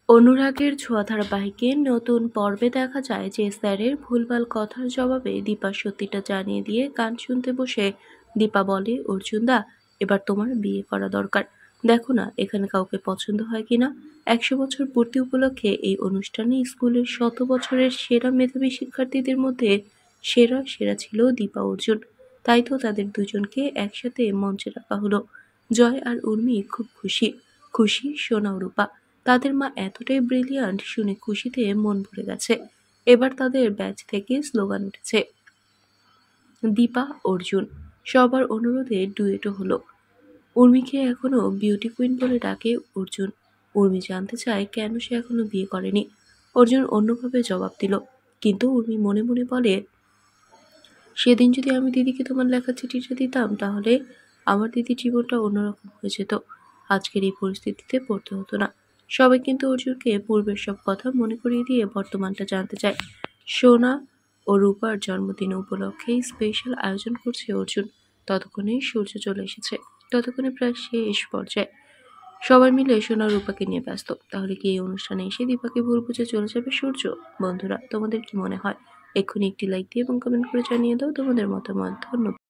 অনুরাগের ছোঁয়া ধারাবাহিকের নতুন পর্বে দেখা যায় যে স্যারের ভুলভাল কথার জবাবে দীপা সত্যিটা জানিয়ে দিয়ে গান শুনতে বসে দীপা বলে, অর্জুনদা, এবার তোমার বিয়ে করা দরকার। দেখো না এখানে কাউকে পছন্দ হয় কিনা। 100 বছর পূর্তি উপলক্ষে এই অনুষ্ঠানে স্কুলের শত বছরের সেরা মেধাবী শিক্ষার্থীদের মধ্যে সেরা সেরা ছিল দীপা অর্জুন। তাই তো তাদের দুজনকে একসাথে মঞ্চে রাখা হলো। জয় আর উর্মি খুব খুশি। খুশি সোনা ও রূপা। তাদের মা এতটাই ব্রিলিয়ান্ট শুনে খুশিতে মন ভরে গেছে। এবার তাদের ব্যাচ থেকে স্লোগান উঠেছে, দীপা অর্জুন। সবার অনুরোধে ডুয়েটও হলো। উর্মিকে এখনো বিউটি কুইন বলে ডাকে অর্জুন। উর্মি জানতে চায় কেন সে এখনো বিয়ে করেনি। অর্জুন অন্যভাবে জবাব দিল, কিন্তু উর্মি মনে মনে বলে, সেদিন যদি আমি দিদিকে তোমার লেখা চিঠিটা দিতাম তাহলে আমার দিদির জীবনটা অন্যরকম হয়ে যেত। আজকের এই পরিস্থিতিতে পড়তে হতো না। সবাই কিন্তু অর্জুনকে পূর্বের সব কথা মনে করিয়ে দিয়ে বর্তমানটা জানতে চায়। সোনা ও রূপার জন্মদিন উপলক্ষে স্পেশাল আয়োজন করছে অর্জুন। ততক্ষণে সূর্য চলে এসেছে। ততক্ষণে প্রায় শেষ পর্যায়ে। সবাই মিলে সোনা রূপাকে নিয়ে ব্যস্ত। তাহলে কি এই অনুষ্ঠানে এসে দীপাকে ভুল বুঝে চলে যাবে সূর্য? বন্ধুরা, তোমাদের কি মনে হয়? এক্ষুনি একটি লাইক দিয়ে এবং কমেন্ট করে জানিয়ে দাও তোমাদের মতামত। ধন্যবাদ।